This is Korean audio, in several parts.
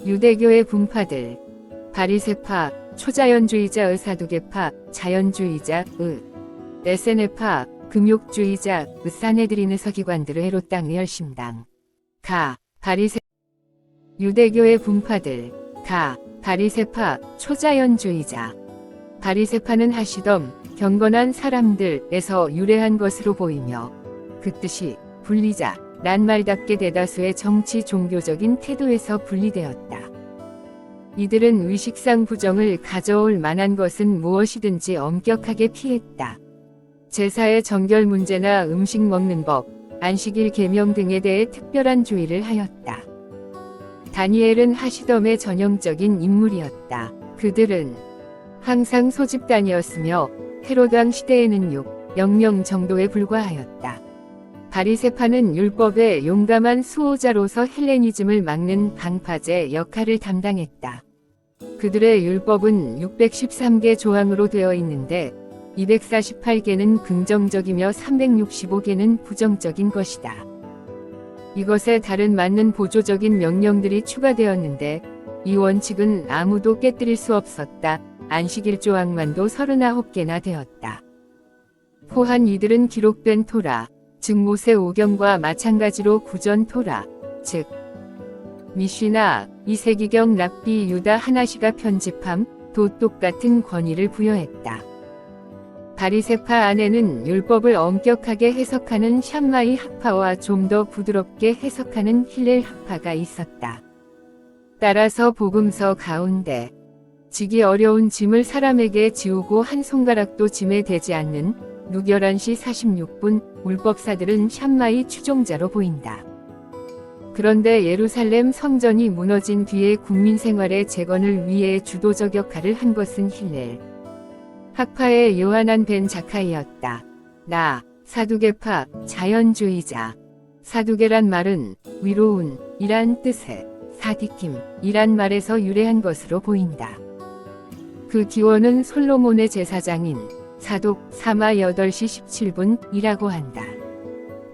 유대교의 분파들. 바리새파, 초자연주의자 사두개파, 자연주의자 SNF파, 금욕주의자 사네드리는 서기관들의 해로 땅의 열심당. 바리새 유대교의 분파들. 바리새파, 초자연주의자. 바리새파는 하시덤, 경건한 사람들에서 유래한 것으로 보이며 그 뜻이 분리자, 란 말답게 대다수의 정치 종교적인 태도에서 분리되었다. 이들은 의식상 부정을 가져올 만한 것은 무엇이든지 엄격하게 피했다. 제사의 정결 문제나 음식 먹는 법, 안식일 계명 등에 대해 특별한 주의를 하였다. 다니엘은 하시덤의 전형적인 인물이었다. 그들은 항상 소집단이었으며 헤롯 왕 시대에는 0명 정도에 불과하였다. 바리새파는 율법의 용감한 수호자로서 헬레니즘을 막는 방파제 역할을 담당했다. 그들의 율법은 613개 조항으로 되어 있는데 248개는 긍정적이며 365개는 부정적인 것이다. 이것에 다른 맞는 보조적인 명령들이 추가되었는데 이 원칙은 아무도 깨뜨릴 수 없었다. 안식일 조항만도 39개나 되었다. 포한 이들은 기록된 토라, 즉 모세 오경과 마찬가지로 구전 토라, 즉 미쉬나 이세기경 랍비 유다 하나시가 편집함, 도 똑같은 권위를 부여했다. 바리새파 안에는 율법을 엄격하게 해석하는 샴마이 학파와 좀 더 부드럽게 해석하는 힐렐 학파가 있었다. 따라서 복음서 가운데 지기 어려운 짐을 사람에게 지우고 한 손가락도 짐에 대지 않는 누 11시 46분 율법사들은 샴마이 추종자로 보인다. 그런데 예루살렘 성전이 무너진 뒤에 국민 생활의 재건을 위해 주도적 역할을 한 것은 힐렐 학파의 요한한 벤 자카이였다. 사두개파, 자연주의자. 사두개란 말은 위로운 이란 뜻의 사디킴 이란 말에서 유래한 것으로 보인다. 그 기원은 솔로몬의 제사장인 사독 사마 8시 17분이라고 한다.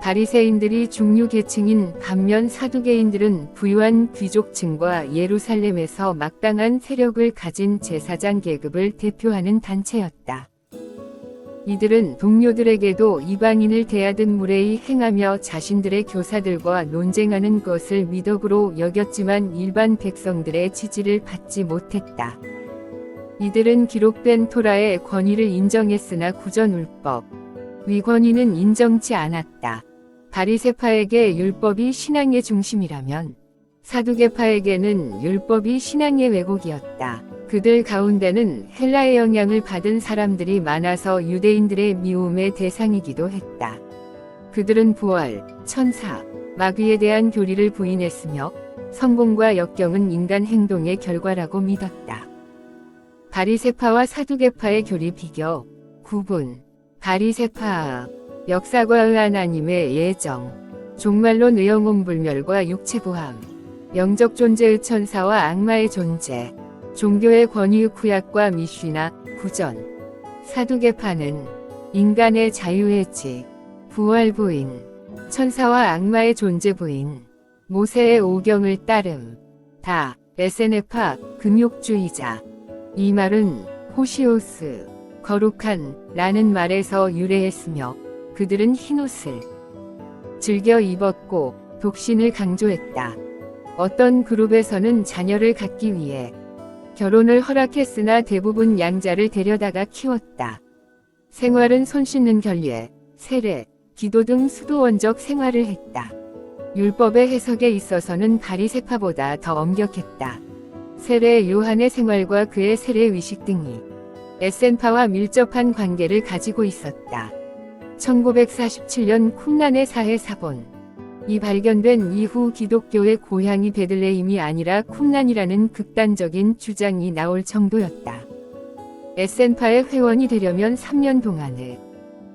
바리새인들이 중류 계층인 반면 사두개인들은 부유한 귀족층과 예루살렘에서 막강한 세력을 가진 제사장 계급을 대표하는 단체였다. 이들은 동료들에게도 이방인을 대하듯 무례히 행하며 자신들의 교사들과 논쟁하는 것을 미덕으로 여겼지만 일반 백성들의 지지를 받지 못했다. 이들은 기록된 토라의 권위를 인정했으나 구전율법 위 권위는 인정치 않았다. 바리새파에게 율법이 신앙의 중심이라면 사두개파에게는 율법이 신앙의 왜곡이었다. 그들 가운데는 헬라의 영향을 받은 사람들이 많아서 유대인들의 미움의 대상이기도 했다. 그들은 부활, 천사, 마귀에 대한 교리를 부인했으며 성공과 역경은 인간 행동의 결과라고 믿었다. 바리새파와 사두개파의 교리 비교, 구분. 바리새파, 역사과의 하나님의 예정, 종말론 의영혼불멸과 육체부함, 영적 존재의 천사와 악마의 존재, 종교의 권위의 구약과 미쉬나 구전. 사두개파는 인간의 자유의지, 부활 부인, 천사와 악마의 존재 부인, 모세의 오경을 따름. SNF파, 금욕주의자. 이 말은 호시오스, 거룩한 라는 말에서 유래했으며 그들은 흰옷을 즐겨 입었고 독신을 강조했다. 어떤 그룹에서는 자녀를 갖기 위해 결혼을 허락했으나 대부분 양자를 데려다가 키웠다. 생활은 손 씻는 결례, 세례, 기도 등 수도원적 생활을 했다. 율법의 해석에 있어서는 바리새파보다 더 엄격했다. 세례 요한의 생활과 그의 세례 의식 등이 SN파와 밀접한 관계를 가지고 있었다. 1947년 쿰란의 사해 사본. 이 발견된 이후 기독교의 고향이 베들레헴이 아니라 쿰란이라는 극단적인 주장이 나올 정도였다. SN파의 회원이 되려면 3년 동안의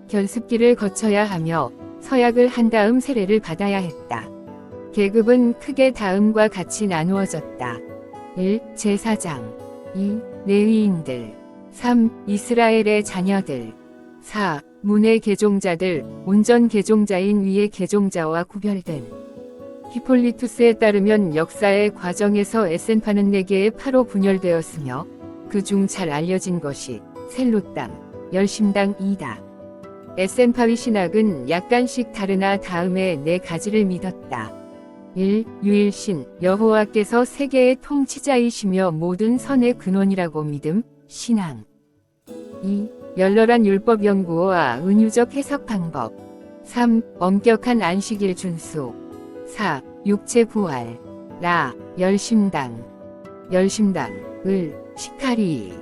견습기를 거쳐야 하며 서약을 한 다음 세례를 받아야 했다. 계급은 크게 다음과 같이 나누어졌다. 1. 제사장 2. 레위인들 3. 이스라엘의 자녀들 4. 문의 개종자들, 온전 개종자인 위의 개종자와 구별된 히폴리투스에 따르면 역사의 과정에서 에센파는 4개의 파로 분열되었으며 그중 잘 알려진 것이 셀롯당, 열심당이다. 에센파위 신학은 약간씩 다르나 다음에 4가지를 믿었다. 1. 유일신, 여호와께서 세계의 통치자이시며 모든 선의 근원이라고 믿음, 신앙. 2. 널널한 율법 연구와 은유적 해석 방법. 3. 엄격한 안식일 준수. 4. 육체 부활. 라, 열심당. 열심당을 시카리,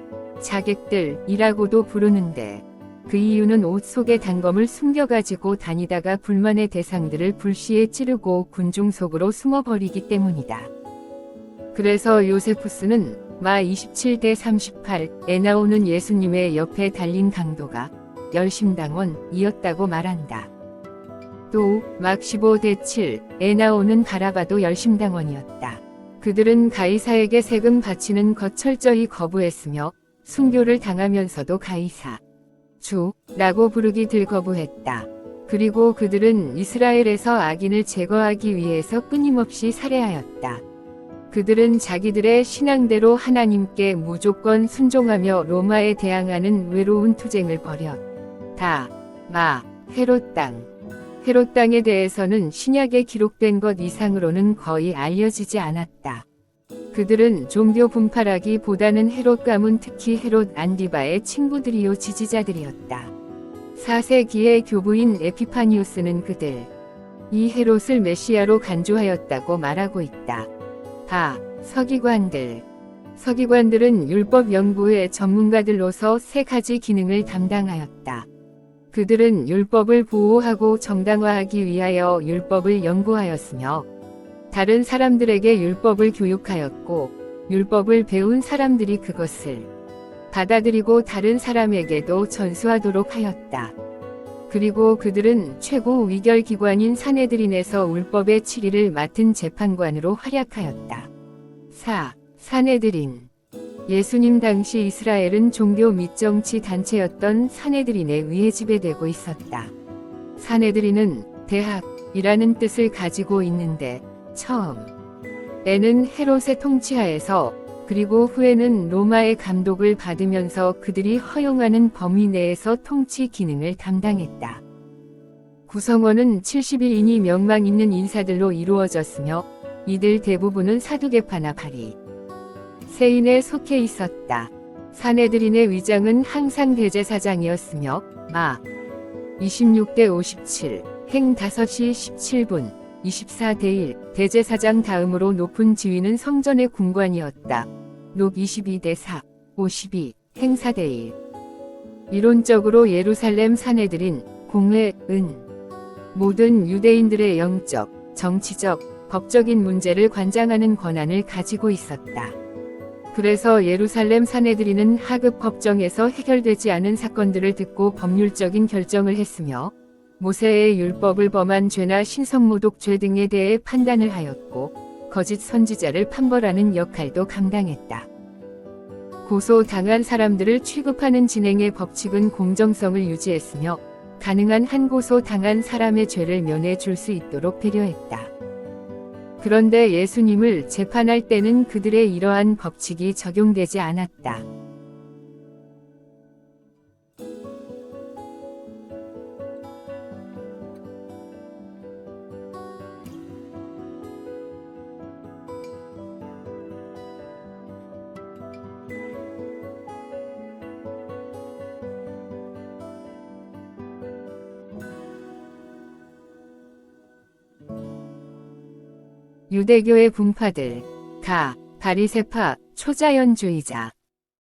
자객들이라고도 부르는데 그 이유는 옷 속에 단검을 숨겨가지고 다니다가 불만의 대상들을 불시에 찌르고 군중 속으로 숨어버리기 때문이다. 그래서 요세푸스는 마 27대 38에 나오는 예수님의 옆에 달린 강도가 열심당원이었다고 말한다. 또 막 15대 7에 나오는 바라바도 열심당원이었다. 그들은 가이사에게 세금 바치는 것 철저히 거부했으며 순교를 당하면서도 가이사 주라고 부르기를 거부했다. 그리고 그들은 이스라엘에서 악인을 제거하기 위해서 끊임없이 살해하였다. 그들은 자기들의 신앙대로 하나님께 무조건 순종하며 로마에 대항하는 외로운 투쟁을 벌였다. 헤롯 땅. 헤롯 땅에 대해서는 신약에 기록된 것 이상으로는 거의 알려지지 않았다. 그들은 종교 분파라기보다는 헤롯 가문, 특히 헤롯 안디바의 친구들이요 지지자들이었다. 4세기의 교부인 에피파니우스는 이 헤롯을 메시아로 간주하였다고 말하고 있다. 서기관들. 서기관들은 율법 연구의 전문가들로서 3가지 기능을 담당하였다. 그들은 율법을 보호하고 정당화하기 위하여 율법을 연구하였으며 다른 사람들에게 율법을 교육하였고 율법을 배운 사람들이 그것을 받아들이고 다른 사람에게도 전수하도록 하였다. 그리고 그들은 최고 위결기관인 사네드린에서 율법의 7위를 맡은 재판관으로 활약하였다. 사네드린. 예수님 당시 이스라엘은 종교 및 정치 단체였던 사네드린에 의해 지배되고 있었다. 사네드린은 대학이라는 뜻을 가지고 있는데 처음에는 헤롯의 통치하에서 그리고 후에는 로마의 감독을 받으면서 그들이 허용하는 범위 내에서 통치 기능을 담당했다. 구성원은 70인이 명망 있는 인사들로 이루어졌으며 이들 대부분은 사두개파나 바리새인에 속해 있었다. 사네드린의 위장은 항상 대제사장이었으며 마 26대 57, 행 5시 17분 24대 1, 대제사장 다음으로 높은 지위는 성전의 군관이었다. 녹 22대 4, 52, 행 4대 1. 이론적으로 예루살렘 사네드린, 공회은 모든 유대인들의 영적, 정치적, 법적인 문제를 관장하는 권한을 가지고 있었다. 그래서 예루살렘 사네드린은 하급 법정에서 해결되지 않은 사건들을 듣고 법률적인 결정을 했으며 모세의 율법을 범한 죄나 신성모독 죄 등에 대해 판단을 하였고 거짓 선지자를 판벌하는 역할도 감당했다. 고소당한 사람들을 취급하는 진행의 법칙은 공정성을 유지했으며 가능한 한 고소당한 사람의 죄를 면해 줄 수 있도록 배려했다. 그런데 예수님을 재판할 때는 그들의 이러한 법칙이 적용되지 않았다. 유대교의 분파들, 바리새파, 초자연주의자.